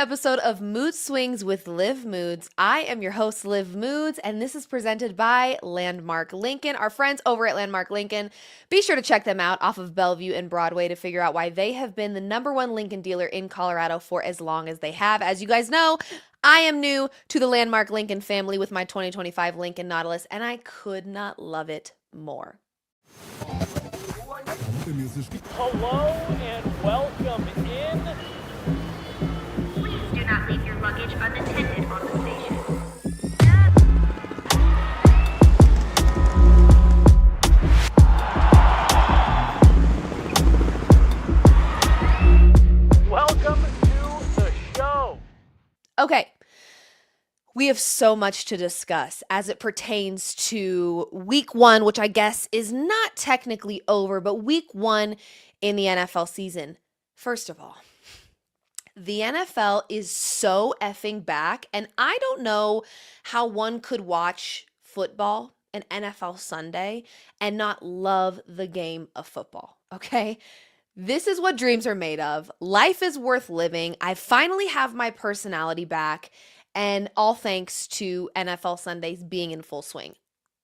episode of Mood Swings with Liv Moods. I am your host, Liv Moods, and this is presented by Landmark Lincoln, our friends over at Landmark Lincoln. Be sure to check them out off of Bellevue and Broadway to figure out why they have been the #1 Lincoln dealer in Colorado for as long as they have. As you guys know, I am new to the Landmark Lincoln family with my 2025 Lincoln Nautilus, and I could not love it more. Hello and welcome in. Please do not leave your luggage unattended on the station. Welcome to the show. Okay, we have so much to discuss as it pertains to week one, which I guess is not technically over, but week one in the NFL season. First of all, the NFL is so effing back, and I don't know how one could watch football, an NFL Sunday, and not love the game of football, okay? This is what dreams are made of. Life is worth living. I finally have my personality back, and all thanks to NFL Sundays being in full swing.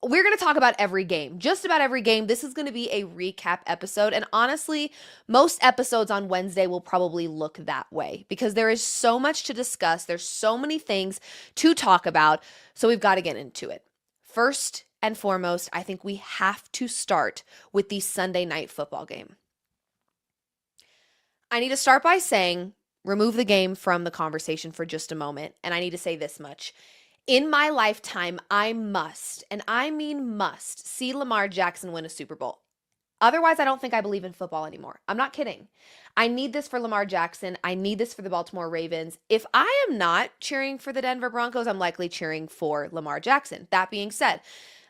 We're going to talk about every game, just about every game. This is going to be a recap episode. And honestly, most episodes on Wednesday will probably look that way because there is so much to discuss. There's so many things to talk about. So we've got to get into it. First and foremost, I think we have to start with the Sunday night football game. I need to start by saying, remove the game from the conversation for just a moment. And I need to say this much. In my lifetime, I must, and I mean must, see Lamar Jackson win a Super Bowl. Otherwise, I don't think I believe in football anymore. I'm not kidding. I need this for Lamar Jackson. I need this for the Baltimore Ravens. If I am not cheering for the Denver Broncos, I'm likely cheering for Lamar Jackson. That being said,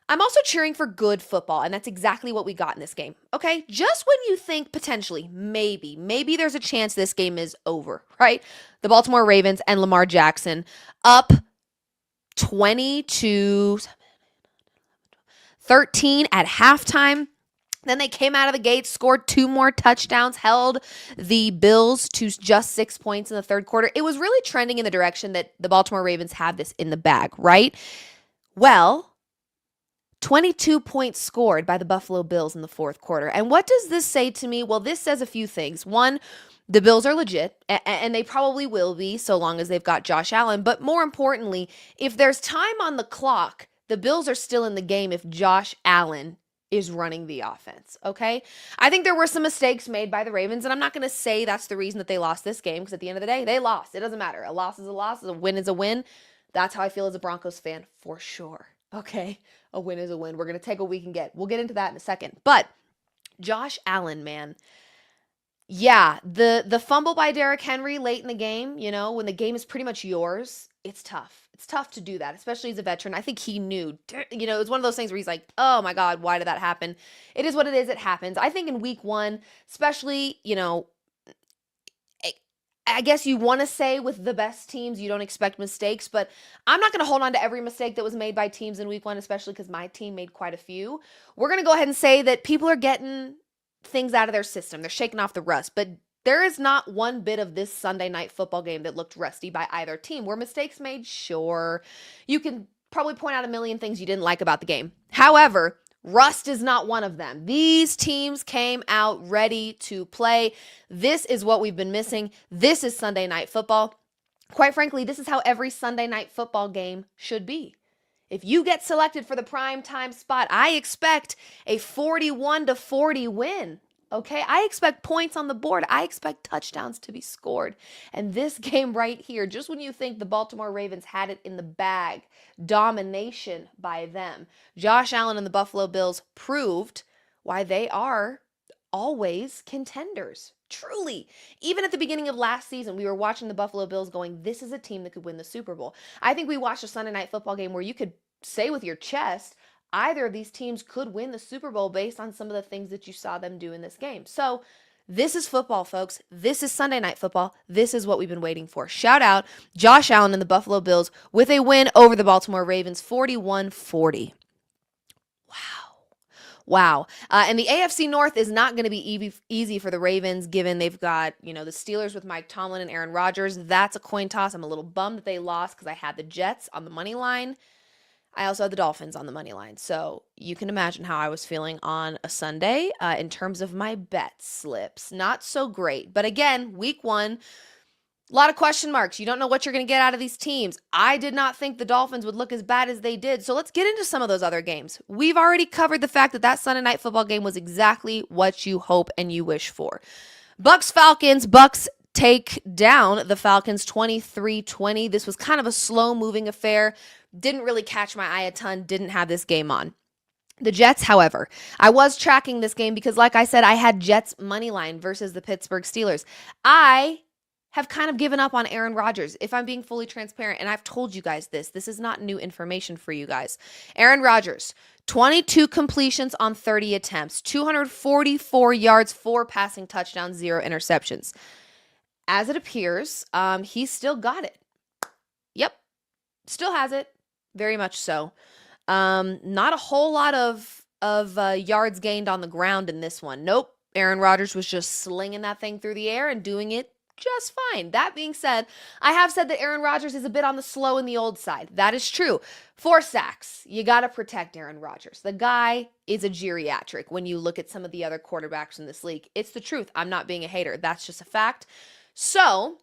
I'm also cheering for good football, and that's exactly what we got in this game, okay? Just when you think potentially, maybe there's a chance this game is over, right? The Baltimore Ravens and Lamar Jackson up 20-13 at halftime. Then they came out of the gate, scored 2 more touchdowns, held the Bills to just 6 points in the third quarter. It was really trending in the direction that the Baltimore Ravens have this in the bag, right? Well, 22 points scored by the Buffalo Bills in the fourth quarter. And what does this say to me? Well, this says a few things. One, the Bills are legit, and they probably will be so long as they've got Josh Allen. But more importantly, if there's time on the clock, the Bills are still in the game if Josh Allen is running the offense, okay? I think there were some mistakes made by the Ravens, and I'm not going to say that's the reason that they lost this game, because at the end of the day, they lost. It doesn't matter. A loss is a loss. A win is a win. That's how I feel as a Broncos fan, for sure, okay? A win is a win. We're going to take what we can get. We'll get into that in a second. But Josh Allen, man. Yeah, the fumble by Derrick Henry late in the game, you know, when the game is pretty much yours, it's tough. It's tough to do that, especially as a veteran. I think he knew, you know, it's one of those things where he's like, oh my God, why did that happen? It is what it is. It happens. I think in week one, especially, you know, I guess you want to say with the best teams, you don't expect mistakes, but I'm not going to hold on to every mistake that was made by teams in week one, especially because my team made quite a few. We're going to go ahead and say that people are getting things out of their system. They're shaking off the rust, but there is not one bit of this Sunday night football game that looked rusty by either team. Were mistakes made? Sure. You can probably point out a million things you didn't like about the game. However, rust is not one of them. These teams came out ready to play. This is what we've been missing. This is Sunday night football. Quite frankly, this is how every Sunday night football game should be. If you get selected for the primetime spot, I expect a 41-40 win. Okay, I expect points on the board. I expect touchdowns to be scored. And this game right here, just when you think the Baltimore Ravens had it in the bag, domination by them, Josh Allen and the Buffalo Bills proved why they are always contenders. Truly. Even at the beginning of last season, we were watching the Buffalo Bills going, this is a team that could win the Super Bowl. I think we watched a Sunday night football game where you could say with your chest, either of these teams could win the Super Bowl based on some of the things that you saw them do in this game. So this is football, folks. This is Sunday night football. This is what we've been waiting for. Shout out Josh Allen and the Buffalo Bills with a win over the Baltimore Ravens, 41-40. Wow. Wow. And the AFC North is not going to be easy for the Ravens, given they've got, the Steelers with Mike Tomlin and Aaron Rodgers. That's a coin toss. I'm a little bummed that they lost because I had the Jets on the money line. I also had the Dolphins on the money line. So you can imagine how I was feeling on a Sunday in terms of my bet slips. Not so great. But again, week 1, a lot of question marks. You don't know what you're going to get out of these teams. I did not think the Dolphins would look as bad as they did. So let's get into some of those other games. We've already covered the fact that Sunday night football game was exactly what you hope and you wish for. Bucks-Falcons. Bucks take down the Falcons 23-20. This was kind of a slow-moving affair. Didn't really catch my eye a ton. Didn't have this game on. The Jets, however, I was tracking this game because, like I said, I had Jets money line versus the Pittsburgh Steelers. I have kind of given up on Aaron Rodgers, if I'm being fully transparent, and I've told you guys this. This is not new information for you guys. Aaron Rodgers, 22 completions on 30 attempts, 244 yards, 4 passing touchdowns, 0 interceptions. As it appears, he's still got it. Yep, still has it. Very much so. Not a whole lot of yards gained on the ground in this one. Nope. Aaron Rodgers was just slinging that thing through the air and doing it just fine. That being said, I have said that Aaron Rodgers is a bit on the slow and the old side. That is true. 4 sacks. You got to protect Aaron Rodgers. The guy is a geriatric when you look at some of the other quarterbacks in this league. It's the truth. I'm not being a hater. That's just a fact. So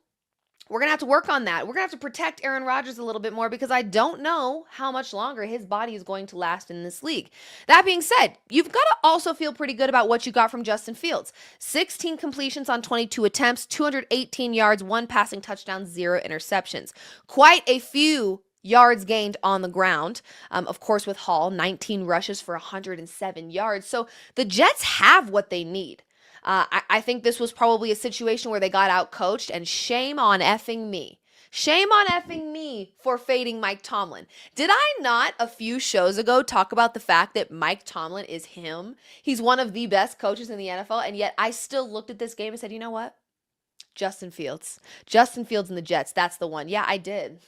we're going to have to work on that. We're going to have to protect Aaron Rodgers a little bit more because I don't know how much longer his body is going to last in this league. That being said, you've got to also feel pretty good about what you got from Justin Fields. 16 completions on 22 attempts, 218 yards, 1 passing touchdown, 0 interceptions. Quite a few yards gained on the ground. Of course, with Hall, 19 rushes for 107 yards. So the Jets have what they need. I think this was probably a situation where they got out-coached, and shame on effing me. Shame on effing me for fading Mike Tomlin. Did I not a few shows ago talk about the fact that Mike Tomlin is him? He's one of the best coaches in the NFL, and yet I still looked at this game and said, you know what? Justin Fields. Justin Fields and the Jets, that's the one. Yeah, I did.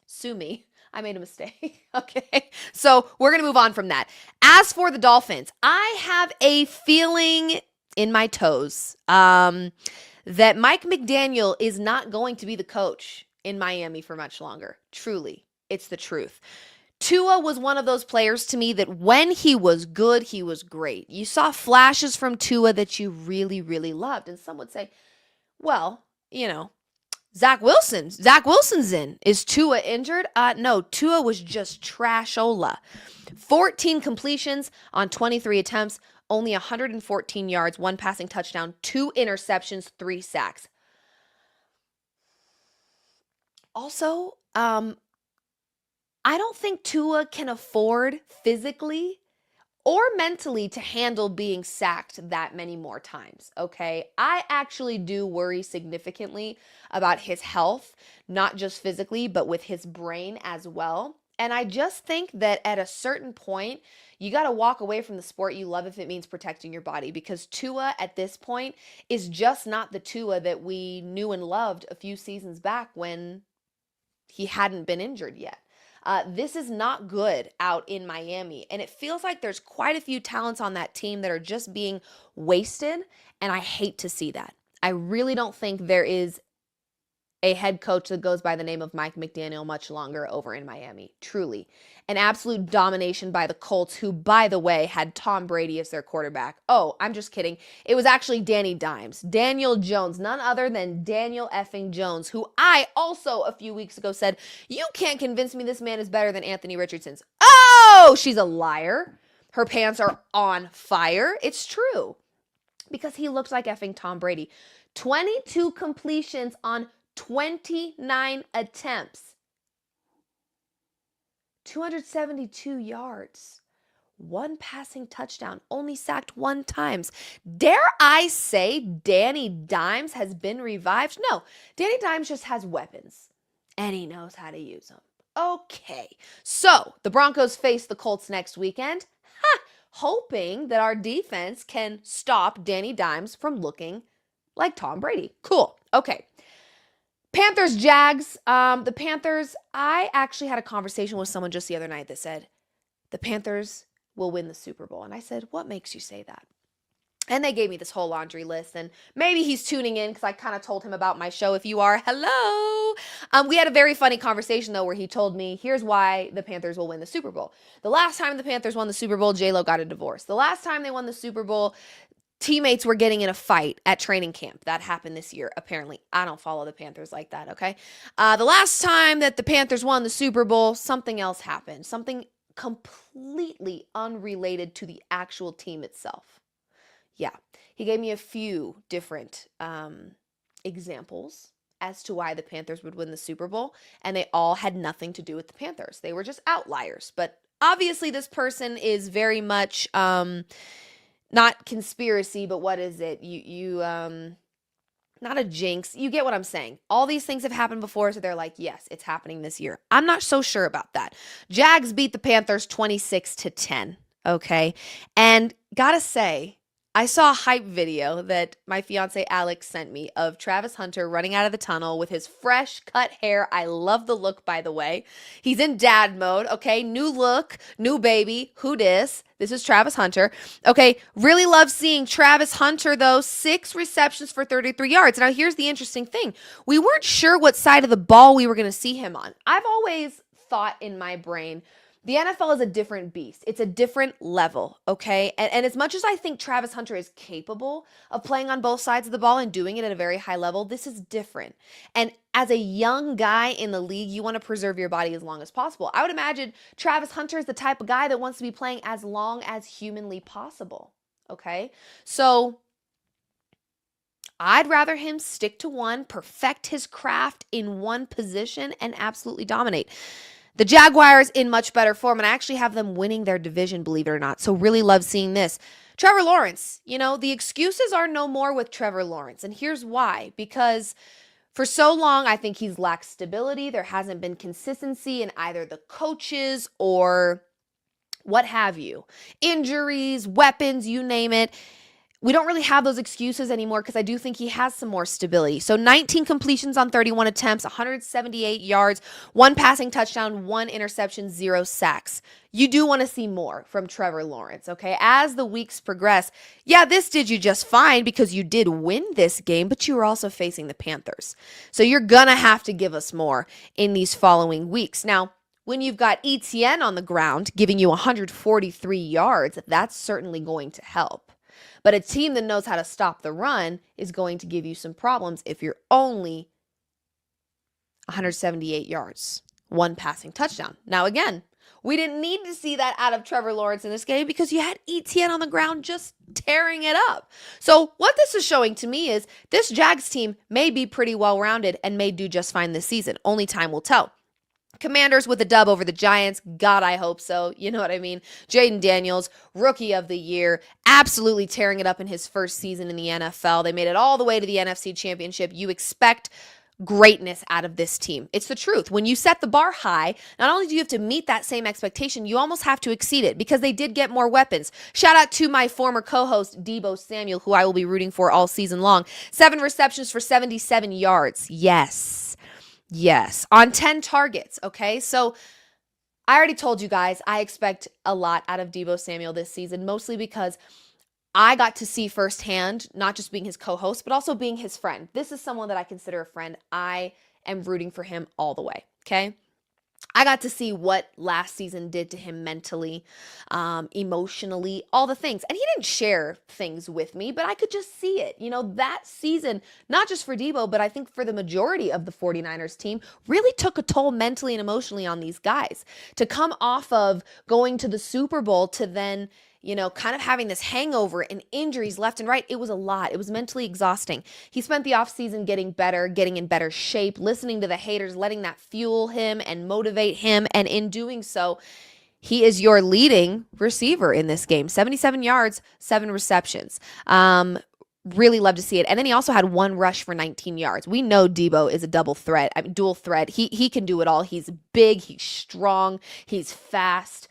Sue me. I made a mistake. Okay. So we're going to move on from that. As for the Dolphins, I have a feeling in my toes that Mike McDaniel is not going to be the coach in Miami for much longer. Truly, it's the truth. Tua was one of those players to me that when he was good, he was great. You saw flashes from Tua that you really, really loved. And some would say, well, Zach Wilson's in. Is Tua injured? No, Tua was just trashola. 14 completions on 23 attempts, only 114 yards, 1 passing touchdown, 2 interceptions, 3 sacks. Also, I don't think Tua can afford physically or mentally to handle being sacked that many more times, okay? I actually do worry significantly about his health, not just physically, but with his brain as well. And I just think that at a certain point, you got to walk away from the sport you love if it means protecting your body, because Tua at this point is just not the Tua that we knew and loved a few seasons back when he hadn't been injured yet. This is not good out in Miami, and it feels like there's quite a few talents on that team that are just being wasted, and I hate to see that. I really don't think there is a head coach that goes by the name of Mike McDaniel much longer over in Miami. Truly. An absolute domination by the Colts, who, by the way, had Tom Brady as their quarterback. Oh, I'm just kidding. It was actually Danny Dimes. Daniel Jones, none other than Daniel effing Jones, who I also a few weeks ago said, you can't convince me this man is better than Anthony Richardson's. Oh, she's a liar. Her pants are on fire. It's true. Because he looks like effing Tom Brady. 22 completions on 29 attempts, 272 yards, 1 passing touchdown, only sacked 1 time. Dare I say Danny Dimes has been revived? No, Danny Dimes just has weapons, and he knows how to use them. Okay, so the Broncos face the Colts next weekend, hoping that our defense can stop Danny Dimes from looking like Tom Brady. Cool, okay. Panthers, Jags. The Panthers, I actually had a conversation with someone just the other night that said the Panthers will win the Super Bowl. And I said, what makes you say that? And they gave me this whole laundry list, and maybe he's tuning in because I kind of told him about my show. If you are, hello. We had a very funny conversation, though, where he told me, here's why the Panthers will win the Super Bowl. The last time the Panthers won the Super Bowl, J-Lo got a divorce. The last time they won the Super Bowl, teammates were getting in a fight at training camp. That happened this year, apparently. I don't follow the Panthers like that, okay? The last time that the Panthers won the Super Bowl, something else happened. Something completely unrelated to the actual team itself. Yeah, he gave me a few different examples as to why the Panthers would win the Super Bowl, and they all had nothing to do with the Panthers. They were just outliers. But obviously this person is very much not conspiracy, but what is it? Not a jinx. You get what I'm saying. All these things have happened before, so they're like, yes, it's happening this year. I'm not so sure about that. Jags beat the Panthers 26-10, okay? And gotta say, I saw a hype video that my fiance Alex sent me of Travis Hunter running out of the tunnel with his fresh cut hair. I love the look, by the way. He's in dad mode, okay? New look, new baby. Who dis? This is Travis Hunter. Okay, really love seeing Travis Hunter, though. 6 receptions for 33 yards. Now, here's the interesting thing. We weren't sure what side of the ball we were going to see him on. I've always thought in my brain, the NFL is a different beast. It's a different level, okay? And as much as I think Travis Hunter is capable of playing on both sides of the ball and doing it at a very high level, this is different. And as a young guy in the league, you want to preserve your body as long as possible. I would imagine Travis Hunter is the type of guy that wants to be playing as long as humanly possible, okay? So I'd rather him stick to one, perfect his craft in one position, and absolutely dominate. The Jaguars in much better form, and I actually have them winning their division, believe it or not. So really love seeing this. Trevor Lawrence, the excuses are no more with Trevor Lawrence. And here's why. Because for so long, I think he's lacked stability. There hasn't been consistency in either the coaches or what have you. Injuries, weapons, you name it. We don't really have those excuses anymore because I do think he has some more stability. So 19 completions on 31 attempts, 178 yards, 1 passing touchdown, 1 interception, 0 sacks. You do want to see more from Trevor Lawrence, okay? As the weeks progress, yeah, this did you just fine because you did win this game, but you were also facing the Panthers. So you're going to have to give us more in these following weeks. Now, when you've got ETN on the ground giving you 143 yards, that's certainly going to help. But a team that knows how to stop the run is going to give you some problems if you're only 178 yards, 1 passing touchdown. Now, again, we didn't need to see that out of Trevor Lawrence in this game because you had ETN on the ground just tearing it up. So what this is showing to me is this Jags team may be pretty well-rounded and may do just fine this season. Only time will tell. Commanders with a dub over the Giants. God, I hope so. You know what I mean? Jaden Daniels, rookie of the year, absolutely tearing it up in his first season in the NFL. They made it all the way to the NFC Championship. You expect greatness out of this team. It's the truth. When you set the bar high, not only do you have to meet that same expectation, you almost have to exceed it because they did get more weapons. Shout out to my former co-host, Deebo Samuel, who I will be rooting for all season long. 7 receptions for 77 yards. Yes, on 10 targets, okay? So I already told you guys I expect a lot out of Deebo Samuel this season, mostly because I got to see firsthand, not just being his co-host, but also being his friend. This is someone that I consider a friend. I am rooting for him all the way, okay? I got to see what last season did to him mentally, emotionally, all the things. And he didn't share things with me, but I could just see it. That season, not just for Deebo, but I think for the majority of the 49ers team, really took a toll mentally and emotionally on these guys. To come off of going to the Super Bowl to then kind of having this hangover and injuries left and right. It was a lot. It was mentally exhausting. He spent the offseason getting better, getting in better shape, listening to the haters, letting that fuel him and motivate him. And in doing so, he is your leading receiver in this game. 77 yards, 7 receptions. Really love to see it. And then he also had 1 rush for 19 yards. We know Deebo is a dual threat. He can do it all. He's big, he's strong, he's fast.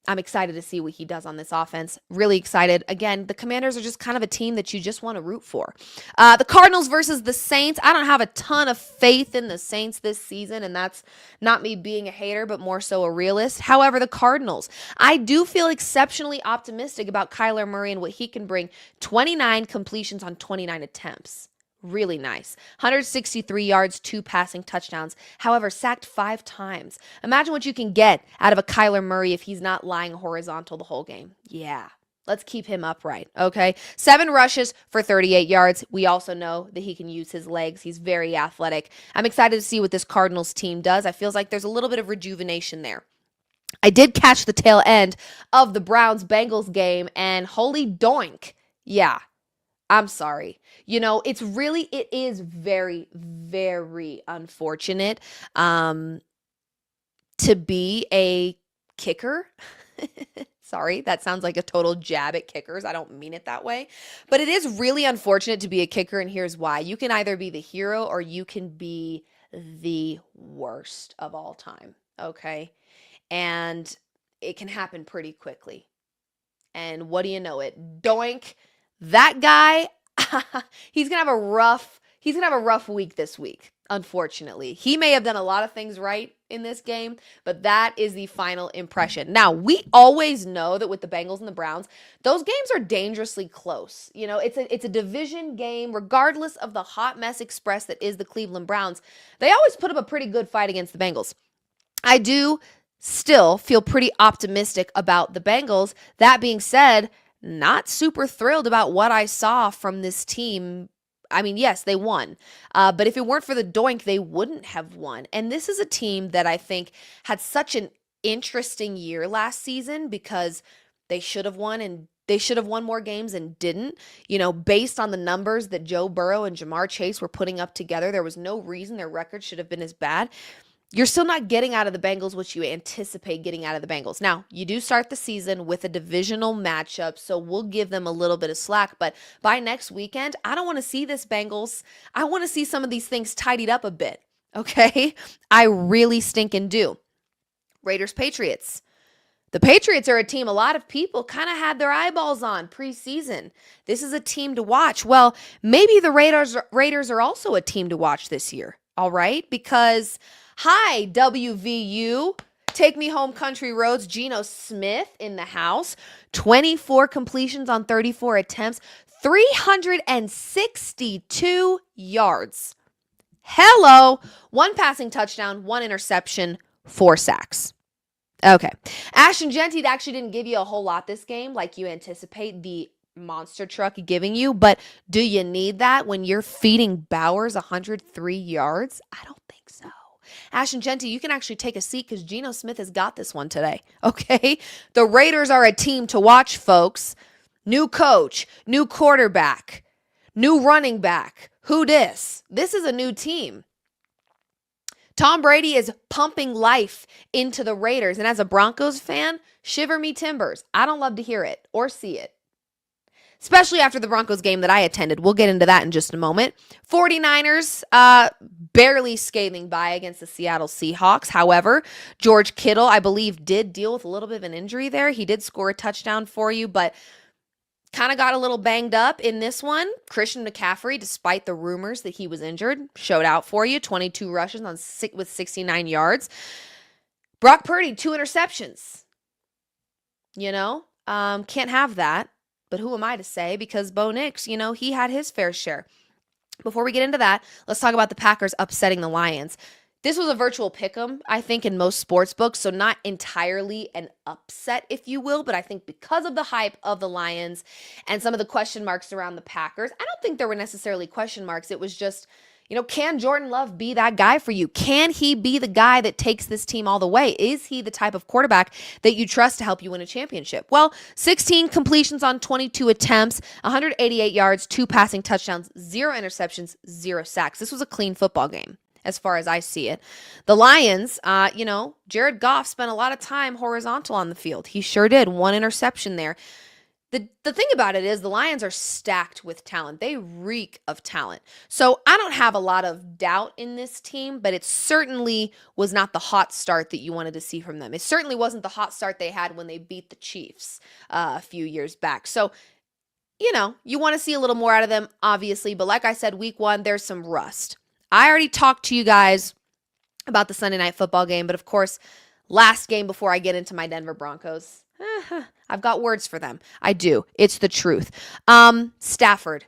I'm excited to see what he does on this offense. Really excited. Again, the Commanders are just kind of a team that you just want to root for. The Cardinals versus the Saints. I don't have a ton of faith in the Saints this season, and that's not me being a hater, but more so a realist. However, the Cardinals, I do feel exceptionally optimistic about Kyler Murray and what he can bring. 29 completions on 29 attempts. Really nice. 163 yards, 2 passing touchdowns. However, sacked 5 times. Imagine what you can get out of a Kyler Murray if he's not lying horizontal the whole game. Yeah. Let's keep him upright, okay? 7 rushes for 38 yards. We also know that he can use his legs. He's very athletic. I'm excited to see what this Cardinals team does. I feel like there's a little bit of rejuvenation there. I did catch the tail end of the Browns-Bengals game, and holy doink. Yeah. I'm sorry. It is very, very unfortunate to be a kicker. Sorry, that sounds like a total jab at kickers. I don't mean it that way. But it is really unfortunate to be a kicker, and here's why. You can either be the hero or you can be the worst of all time, okay? And it can happen pretty quickly. And what do you know it? Doink. That guy, he's gonna have a rough week this week, unfortunately. He may have done a lot of things right in this game, but that is the final impression. Now, we always know that with the Bengals and the Browns, those games are dangerously close. It's a division game, regardless of the hot mess express that is the Cleveland Browns. They always put up a pretty good fight against the Bengals. I do still feel pretty optimistic about the Bengals. That being said, not super thrilled about what I saw from this team. I mean, yes, they won. But if it weren't for the doink, they wouldn't have won. And this is a team that I think had such an interesting year last season because they should have won and they should have won more games and didn't. Based on the numbers that Joe Burrow and Jamar Chase were putting up together, there was no reason their record should have been as bad. You're still not getting out of the Bengals what you anticipate getting out of the Bengals. Now, you do start the season with a divisional matchup, so we'll give them a little bit of slack. But by next weekend, I don't want to see this Bengals. I want to see some of these things tidied up a bit, okay? I really stinking do. Raiders-Patriots. The Patriots are a team a lot of people kind of had their eyeballs on preseason. This is a team to watch. Well, maybe the Raiders are also a team to watch this year, all right? Because... Hi, WVU. Take me home country roads. Geno Smith in the house. 24 completions on 34 attempts. 362 yards. Hello. 1 passing touchdown, 1 interception, 4 sacks. Okay. Ashton Jeanty actually didn't give you a whole lot this game like you anticipate the monster truck giving you, but do you need that when you're feeding Bowers 103 yards? I don't think so. Ashton Jeanty, you can actually take a seat because Geno Smith has got this one today, okay? The Raiders are a team to watch, folks. New coach, new quarterback, new running back. Who dis? This is a new team. Tom Brady is pumping life into the Raiders, and as a Broncos fan, shiver me timbers. I don't love to hear it or see it. Especially after the Broncos game that I attended. We'll get into that in just a moment. 49ers barely skating by against the Seattle Seahawks. However, George Kittle, I believe, did deal with a little bit of an injury there. He did score a touchdown for you, but kind of got a little banged up in this one. Christian McCaffrey, despite the rumors that he was injured, showed out for you. 22 rushes with 69 yards. Brock Purdy, 2 interceptions. Can't have that. But who am I to say? Because Bo Nix, he had his fair share. Before we get into that, let's talk about the Packers upsetting the Lions. This was a virtual pick'em, I think, in most sports books, so not entirely an upset, if you will, but I think because of the hype of the Lions and some of the question marks around the Packers, I don't think there were necessarily question marks. It was just, can Jordan Love be that guy for you? Can he be the guy that takes this team all the way? Is he the type of quarterback that you trust to help you win a championship? Well, 16 completions on 22 attempts, 188 yards, 2 passing touchdowns, 0 interceptions, 0 sacks. This was a clean football game as far as I see it. The Lions, Jared Goff spent a lot of time horizontal on the field. He sure did. 1 interception there. The thing about it is the Lions are stacked with talent. They reek of talent. So I don't have a lot of doubt in this team, but it certainly was not the hot start that you wanted to see from them. It certainly wasn't the hot start they had when they beat the Chiefs a few years back. So, you want to see a little more out of them, obviously. But like I said, week 1, there's some rust. I already talked to you guys about the Sunday night football game, but of course, last game before I get into my Denver Broncos, I've got words for them. I do. It's the truth. Stafford.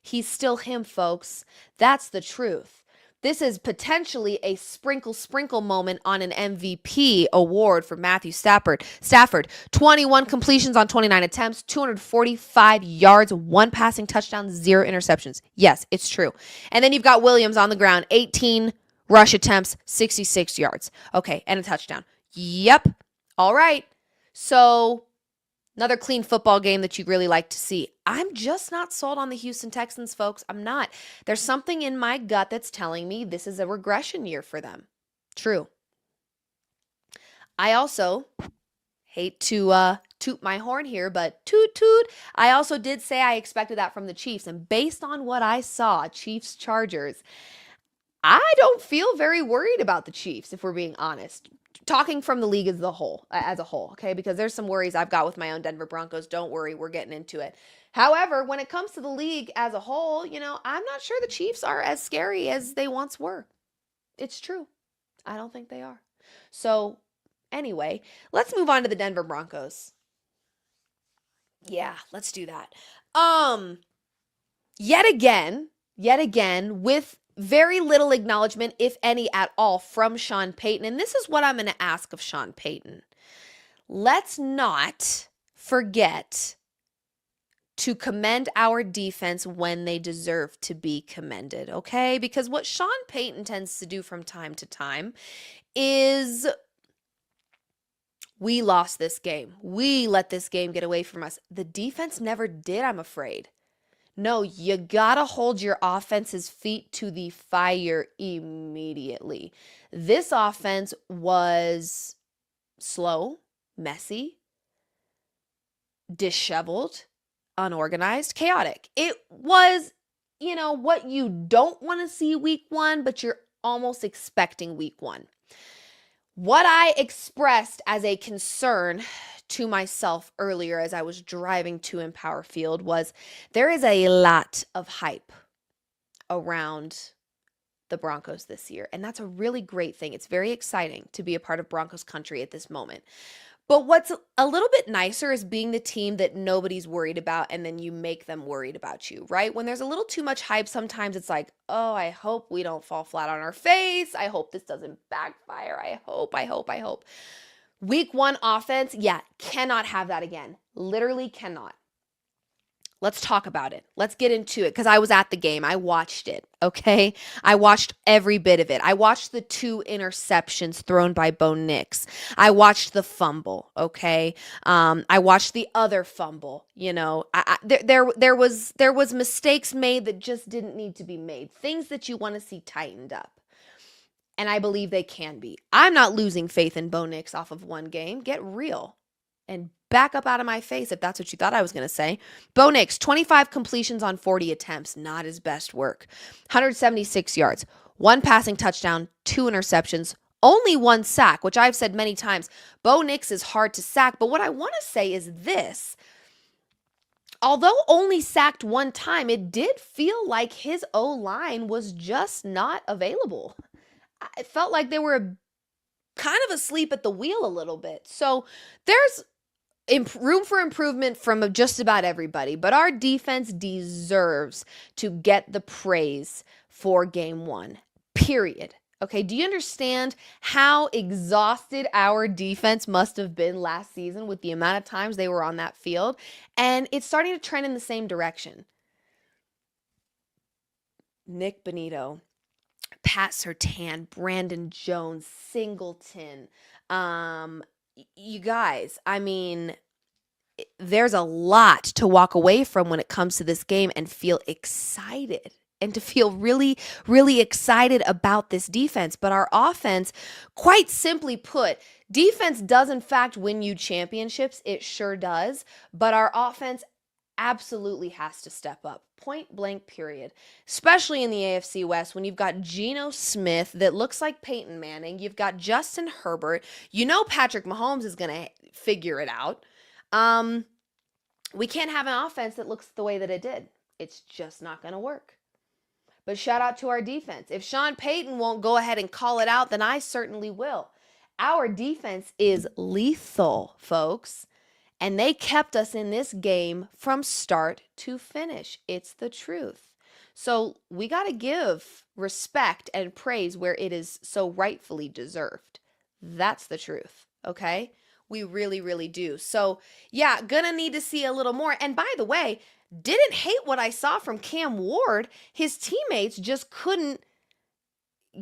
He's still him, folks. That's the truth. This is potentially a sprinkle moment on an MVP award for Matthew Stafford. 21 completions on 29 attempts, 245 yards, 1 passing touchdown, 0 interceptions. Yes, it's true. And then you've got Williams on the ground, 18 rush attempts, 66 yards. Okay, and a touchdown. Yep. All right. So another clean football game that you really like to see. I'm just not sold on the Houston Texans, folks. I'm not. There's something in my gut that's telling me this is a regression year for them. True. I also hate to toot my horn here, but toot toot. I also did say I expected that from the Chiefs. And based on what I saw, Chiefs-Chargers, I don't feel very worried about the Chiefs, if we're being honest. Talking from the league as a whole, okay? Because there's some worries I've got with my own Denver Broncos. Don't worry, we're getting into it. However, when it comes to the league as a whole, I'm not sure the Chiefs are as scary as they once were. It's true. I don't think they are. So, anyway, let's move on to the Denver Broncos. Yeah, let's do that. Yet again, with very little acknowledgement, if any at all, from Sean Payton. And this is what I'm going to ask of Sean Payton. Let's not forget to commend our defense when they deserve to be commended, okay? Because what Sean Payton tends to do from time to time is we lost this game. We let this game get away from us. The defense never did, I'm afraid. No, you gotta hold your offense's feet to the fire immediately. This offense was slow, messy, disheveled, unorganized, chaotic. It was, what you don't want to see week 1, but you're almost expecting week 1. What I expressed as a concern to myself earlier as I was driving to Empower Field was there is a lot of hype around the Broncos this year, and that's a really great thing. It's very exciting to be a part of Broncos country at this moment. But what's a little bit nicer is being the team that nobody's worried about, and then you make them worried about you, right? When there's a little too much hype, sometimes it's like, oh, I hope we don't fall flat on our face. I hope this doesn't backfire. I hope. Week 1 offense, cannot have that again. Literally cannot. Let's talk about it. Let's get into it because I was at the game. I watched it, okay? I watched every bit of it. I watched the 2 interceptions thrown by Bo Nix. I watched the fumble, okay? I watched the other fumble, there was mistakes made that just didn't need to be made. Things that you want to see tightened up. And I believe they can be. I'm not losing faith in Bo Nix off of one game. Get real and back up out of my face if that's what you thought I was going to say. Bo Nix, 25 completions on 40 attempts. Not his best work. 176 yards. 1 passing touchdown. 2 interceptions. Only 1 sack, which I've said many times. Bo Nix is hard to sack. But what I want to say is this. Although only sacked 1 time, it did feel like his O-line was just not available. I felt like they were kind of asleep at the wheel a little bit. So there's room for improvement from just about everybody, but our defense deserves to get the praise for game 1, period. Okay, do you understand how exhausted our defense must have been last season with the amount of times they were on that field? And it's starting to trend in the same direction. Nick Bonito, Pat Surtain, Brandon Jones, Singleton. You guys, I mean, there's a lot to walk away from when it comes to this game and feel excited and to feel really, really excited about this defense. But our offense, quite simply put, defense does in fact win you championships. It sure does. But our offense absolutely has to step up. Point blank, period. Especially in the AFC West when you've got Geno Smith that looks like Peyton Manning. You've got Justin Herbert. You know Patrick Mahomes is going to figure it out. We can't have an offense that looks the way that it did. It's just not going to work. But shout out to our defense. If Sean Payton won't go ahead and call it out, then I certainly will. Our defense is lethal, folks. And they kept us in this game from start to finish. It's the truth. So we got to give respect and praise where it is so rightfully deserved. That's the truth, okay? We really, really do. So, yeah, gonna need to see a little more. And by the way, didn't hate what I saw from Cam Ward. His teammates just couldn't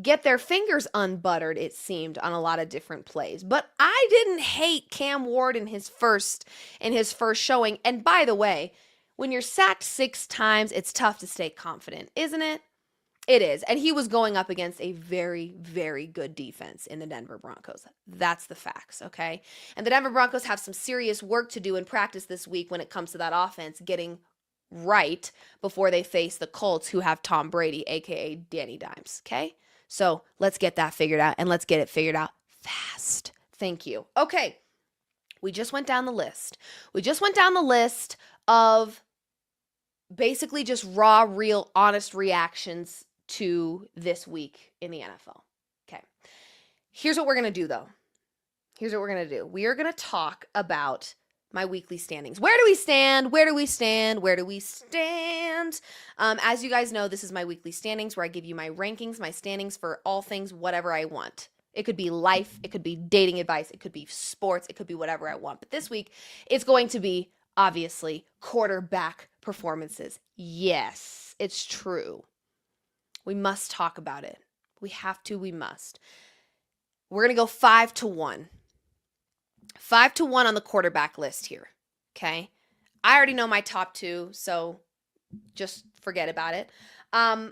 get their fingers unbuttered, it seemed, on a lot of different plays. But I didn't hate Cam Ward in his first showing. And by the way, when you're sacked 6 times, it's tough to stay confident, isn't it? It is. And he was going up against a very, very good defense in the Denver Broncos. That's the facts, okay? And the Denver Broncos have some serious work to do in practice this week when it comes to that offense getting right before they face the Colts, who have Tom Brady, a.k.a. Danny Dimes, okay? So let's get that figured out, and let's get it figured out fast. Thank you. Okay, we just went down the list. We just went down the list of basically just raw, real, honest reactions to this week in the NFL. Okay. Here's what we're going to do, though. Here's what we're going to do. We are going to talk about my weekly standings. Where do we stand? Where do we stand? Where do we stand? As you guys know, this is my weekly standings where I give you my rankings, my standings for all things, whatever I want. It could be life. It could be dating advice. It could be sports. It could be whatever I want. But this week, it's going to be, obviously, quarterback performances. Yes, it's true. We must talk about it. We have to, we must. We're going to go 5-1. 5-1 on the quarterback list here, okay? I already know my top 2, so just forget about it. I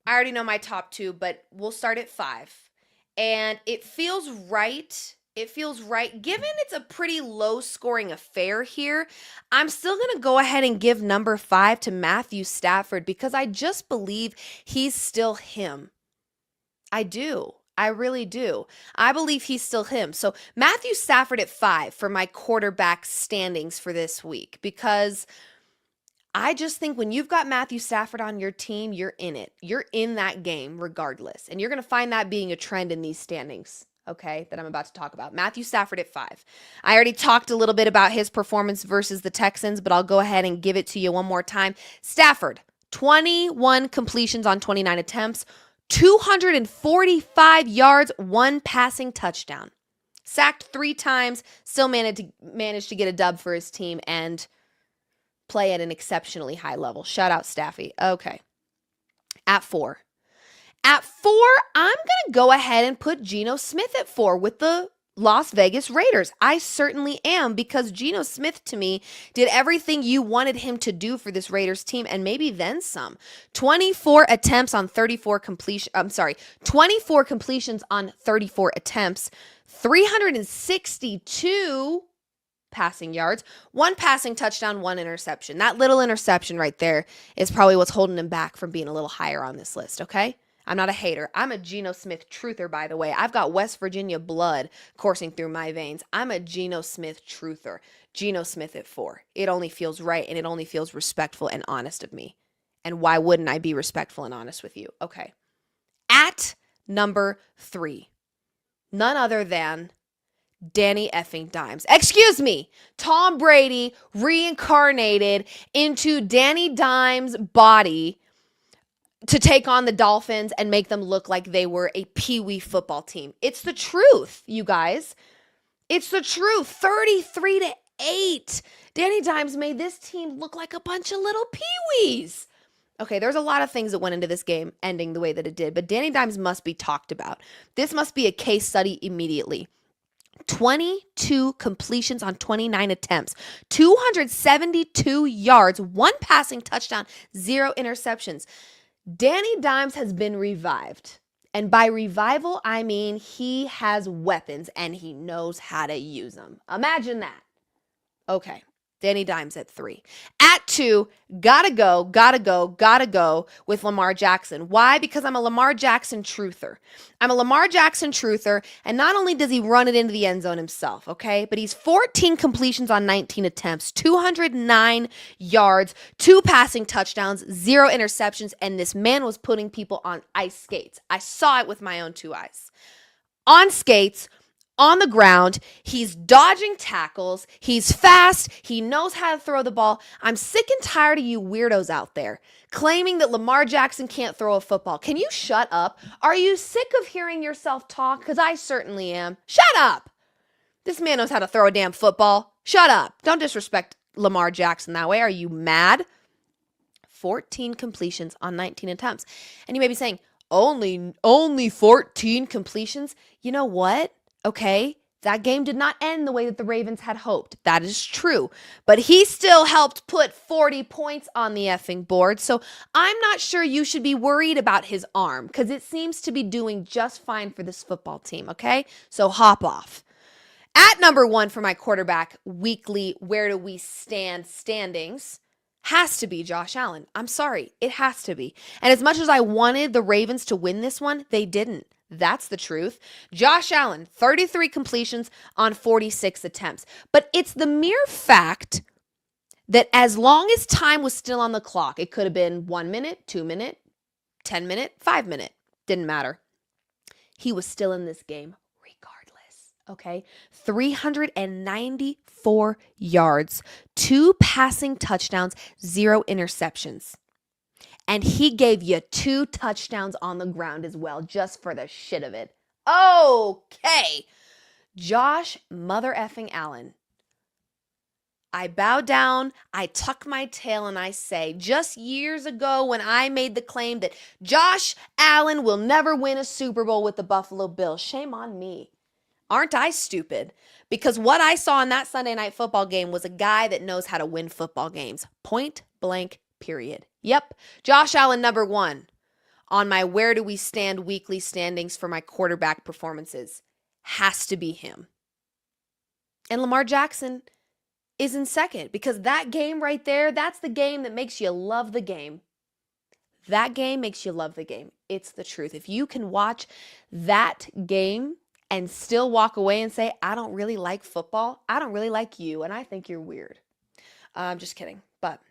already know my top 2, but we'll start at 5. And it feels right. It feels right. Given it's a pretty low-scoring affair here, I'm still going to go ahead and give number 5 to Matthew Stafford because I just believe he's still him. I do. I really do. I believe he's still him. So Matthew Stafford at 5 for my quarterback standings for this week because I just think when you've got Matthew Stafford on your team, you're in it. You're in that game regardless. And you're going to find that being a trend in these standings, okay, that I'm about to talk about. Matthew Stafford at 5. I already talked a little bit about his performance versus the Texans, but I'll go ahead and give it to you one more time. Stafford, 21 completions on 29 attempts, 245 yards, 1 passing touchdown. Sacked 3 times, still managed to get a dub for his team and play at an exceptionally high level. Shout out Staffy. Okay. At 4. At 4, I'm going to go ahead and put Geno Smith at 4 with the Las Vegas Raiders. I certainly am because Geno Smith to me did everything you wanted him to do for this Raiders team and maybe then some. 24 attempts on 34 completion. 24 completions on 34 attempts, 362 passing yards, 1 passing touchdown, 1 interception. That little interception right there is probably what's holding him back from being a little higher on this list, okay? I'm not a hater. I'm a Geno Smith truther, by the way. I've got West Virginia blood coursing through my veins. I'm a Geno Smith truther. Geno Smith at 4. It only feels right, and it only feels respectful and honest of me. And why wouldn't I be respectful and honest with you? Okay. At number 3, none other than Danny effing Dimes. Excuse me. Tom Brady reincarnated into Danny Dimes' body to take on the Dolphins and make them look like they were a peewee football team. It's the truth, you guys. It's the truth. 33-8. Danny Dimes made this team look like a bunch of little peewees. Okay, there's a lot of things that went into this game ending the way that it did, but Danny Dimes must be talked about. This must be a case study immediately. 22 completions on 29 attempts, 272 yards, 1 passing touchdown, 0 interceptions. Danny Dimes has been revived. And by revival, I mean he has weapons and he knows how to use them. Imagine that. Okay. Danny Dimes at 3. At 2, gotta go with Lamar Jackson. Why? Because I'm a Lamar Jackson truther. And not only does he run it into the end zone himself, okay, but he's 14 completions on 19 attempts, 209 yards, 2 passing touchdowns, 0 interceptions, and this man was putting people on ice skates. I saw it with my own 2 eyes. On skates, on the ground, he's dodging tackles, he's fast, he knows how to throw the ball. I'm sick and tired of you weirdos out there claiming that Lamar Jackson can't throw a football. Can you shut up? Are you sick of hearing yourself talk? Because I certainly am. Shut up! This man knows how to throw a damn football. Shut up. Don't disrespect Lamar Jackson that way. Are you mad? 14 completions on 19 attempts. And you may be saying, only 14 completions? You know what? Okay, that game did not end the way that the Ravens had hoped. That is true. But he still helped put 40 points on the effing board. So I'm not sure you should be worried about his arm because it seems to be doing just fine for this football team, okay? So hop off. At number 1 for my quarterback weekly where do we stand standings has to be Josh Allen. I'm sorry, it has to be. And as much as I wanted the Ravens to win this one, they didn't. That's the truth. Josh Allen, 33 completions on 46 attempts. But it's the mere fact that as long as time was still on the clock, it could have been 1 minute, 2 minute, 10 minute, 5 minute. Didn't matter. He was still in this game regardless. Okay? 394 yards, 2 passing touchdowns, 0 interceptions. And he gave you 2 touchdowns on the ground as well, just for the shit of it. Okay. Josh mother effing Allen. I bow down, I tuck my tail, and I say, just years ago when I made the claim that Josh Allen will never win a Super Bowl with the Buffalo Bills, shame on me. Aren't I stupid? Because what I saw in that Sunday night football game was a guy that knows how to win football games. Point blank, period. Yep, Josh Allen, number 1 on my where do we stand weekly standings for my quarterback performances. Has to be him. And Lamar Jackson is in second because that game right there, that's the game that makes you love the game. That game makes you love the game. It's the truth. If you can watch that game and still walk away and say, I don't really like football, I don't really like you, and I think you're weird. I'm just kidding, but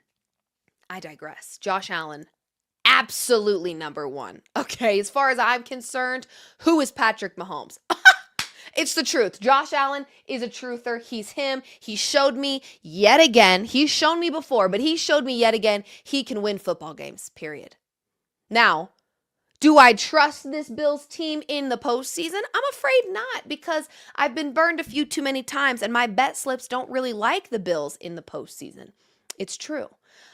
I digress. Josh Allen, absolutely number 1. Okay, as far as I'm concerned, who is Patrick Mahomes? It's the truth. Josh Allen is a truther. He's him. He showed me yet again. He's shown me before, but he showed me yet again he can win football games, period. Now, do I trust this Bills team in the postseason? I'm afraid not because I've been burned a few too many times and my bet slips don't really like the Bills in the postseason. It's true.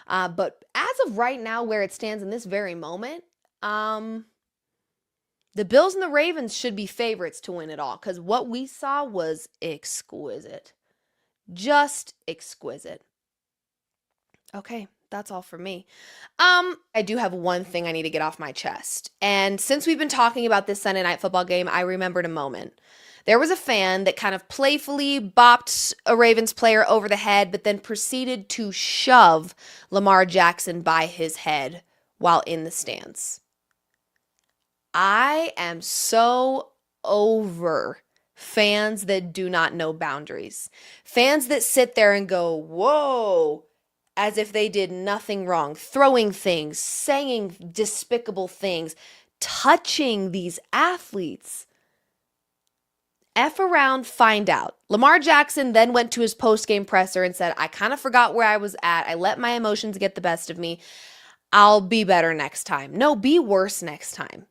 But as of right now, where it stands in this very moment, the Bills and the Ravens should be favorites to win it all because what we saw was exquisite. Just exquisite. Okay, that's all for me. I do have one thing I need to get off my chest. And since we've been talking about this Sunday night football game, I remembered a moment. There was a fan that kind of playfully bopped a Ravens player over the head, but then proceeded to shove Lamar Jackson by his head while in the stands. I am so over fans that do not know boundaries. Fans that sit there and go, whoa, as if they did nothing wrong, throwing things, saying despicable things, touching these athletes. F around, find out. Lamar Jackson then went to his post-game presser and said, I kind of forgot where I was at. I let my emotions get the best of me. I'll be better next time. No, be worse next time.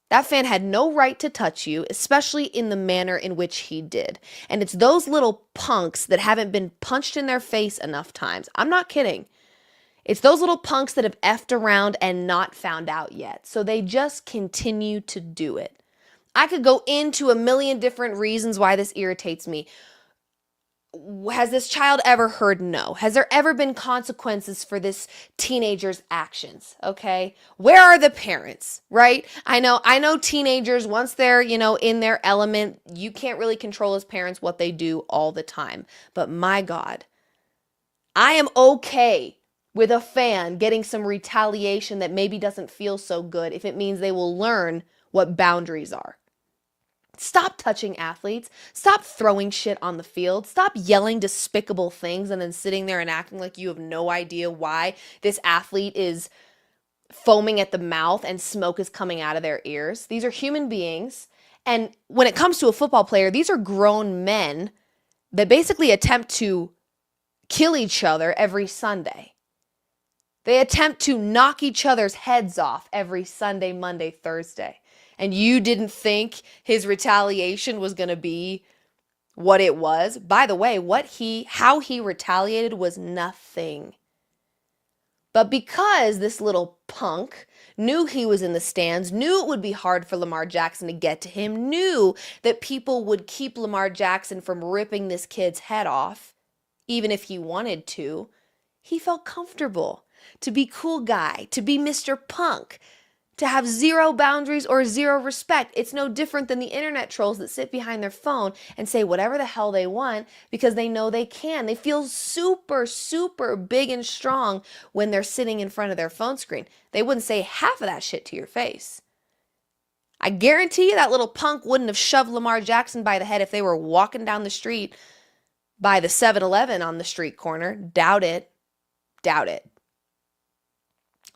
That fan had no right to touch you, especially in the manner in which he did. And it's those little punks that haven't been punched in their face enough times. I'm not kidding. It's those little punks that have effed around and not found out yet. So they just continue to do it. I could go into a million different reasons why this irritates me. Has this child ever heard no? Has there ever been consequences for this teenager's actions? Okay. Where are the parents, right? I know teenagers, once they're, in their element, you can't really control as parents what they do all the time. But my God, I am okay with a fan getting some retaliation that maybe doesn't feel so good if it means they will learn what boundaries are. Stop touching athletes. Stop throwing shit on the field. Stop yelling despicable things and then sitting there and acting like you have no idea why this athlete is foaming at the mouth and smoke is coming out of their ears. These are human beings. And when it comes to a football player, these are grown men that basically attempt to kill each other every Sunday. They attempt to knock each other's heads off every Sunday, Monday, Thursday. And you didn't think his retaliation was going to be what it was. By the way, how he retaliated was nothing. But because this little punk knew he was in the stands, knew it would be hard for Lamar Jackson to get to him, knew that people would keep Lamar Jackson from ripping this kid's head off, even if he wanted to, he felt comfortable to be cool guy, to be Mr. Punk, to have zero boundaries or zero respect. It's no different than the internet trolls that sit behind their phone and say whatever the hell they want because they know they can. They feel super, super big and strong when they're sitting in front of their phone screen. They wouldn't say half of that shit to your face. I guarantee you that little punk wouldn't have shoved Lamar Jackson by the head if they were walking down the street by the 7-Eleven on the street corner. Doubt it. Doubt it.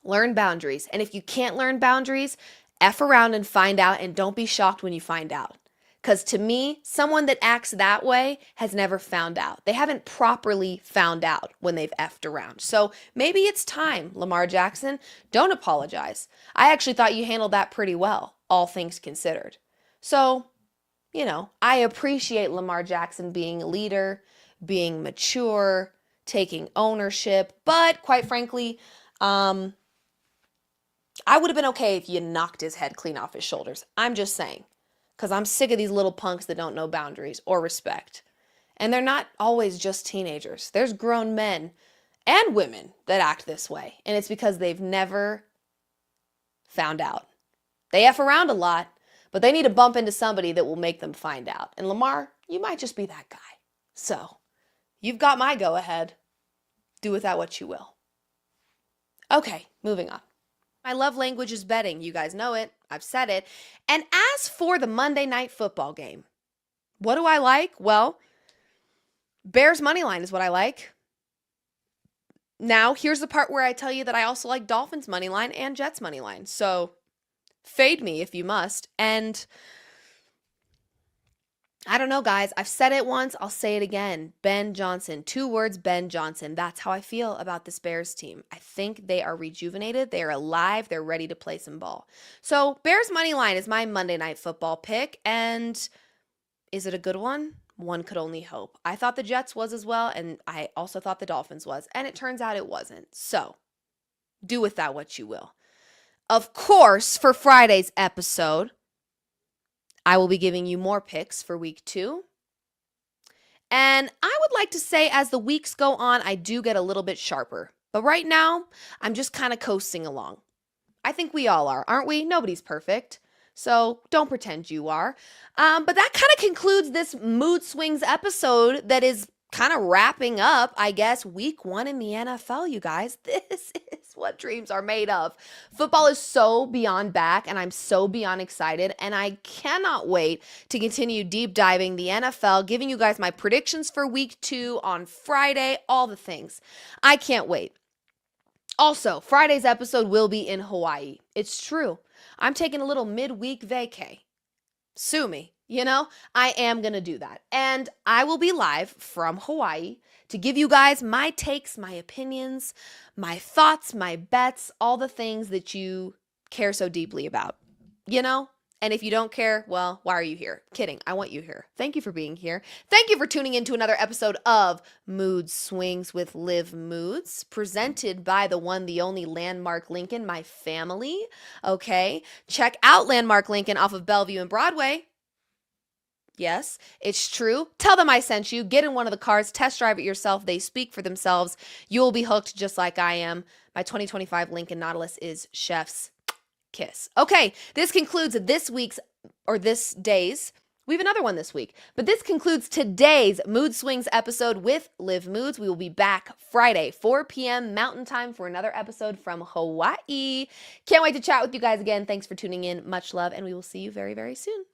Learn boundaries. And if you can't learn boundaries, F around and find out, and don't be shocked when you find out. Because to me, someone that acts that way has never found out. They haven't properly found out when they've effed around. So maybe it's time, Lamar Jackson. Don't apologize. I actually thought you handled that pretty well, all things considered. So, I appreciate Lamar Jackson being a leader, being mature, taking ownership. But quite frankly, I would have been okay if you knocked his head clean off his shoulders. I'm just saying. Because I'm sick of these little punks that don't know boundaries or respect. And they're not always just teenagers. There's grown men and women that act this way. And it's because they've never found out. They F around a lot, but they need to bump into somebody that will make them find out. And Lamar, you might just be that guy. So, you've got my go ahead. Do with that what you will. Okay, moving on. My love language is betting. You guys know it. I've said it. And as for the Monday night football game, what do I like? Well, Bears money line is what I like. Now, here's the part where I tell you that I also like Dolphins money line and Jets money line. So, fade me if you must. And I don't know, guys. I've said it once. I'll say it again. Ben Johnson. 2 words, Ben Johnson. That's how I feel about this Bears team. I think they are rejuvenated. They are alive. They're ready to play some ball. So Bears money line is my Monday night football pick. And is it a good one? One could only hope. I thought the Jets was as well. And I also thought the Dolphins was. And it turns out it wasn't. So do with that what you will. Of course, for Friday's episode, I will be giving you more picks for week 2. And I would like to say as the weeks go on, I do get a little bit sharper. But right now, I'm just kind of coasting along. I think we all are, aren't we? Nobody's perfect. So don't pretend you are. But that kind of concludes this Mood Swings episode that is kind of wrapping up, I guess, week 1 in the NFL, you guys. This is what dreams are made of. Football is so beyond back, and I'm so beyond excited, and I cannot wait to continue deep diving the NFL, giving you guys my predictions for week 2 on Friday, all the things. I can't wait. Also, Friday's episode will be in Hawaii. It's true. I'm taking a little midweek vacay. Sue me. I am going to do that. And I will be live from Hawaii to give you guys my takes, my opinions, my thoughts, my bets, all the things that you care so deeply about. And if you don't care, well, why are you here? Kidding. I want you here. Thank you for being here. Thank you for tuning in to another episode of Mood Swings with Liv Moods, presented by the one, the only Landmark Lincoln, my family. Okay. Check out Landmark Lincoln off of Bellevue and Broadway. Yes, it's true. Tell them I sent you. Get in one of the cars, test drive it yourself. They speak for themselves. You will be hooked just like I am. My 2025 Lincoln Nautilus is chef's kiss. Okay, this concludes this day's. We have another one this week, but this concludes today's Mood Swings episode with Liv Moods. We will be back Friday, 4 p.m. Mountain Time for another episode from Hawaii. Can't wait to chat with you guys again. Thanks for tuning in. Much love, and we will see you very, very soon.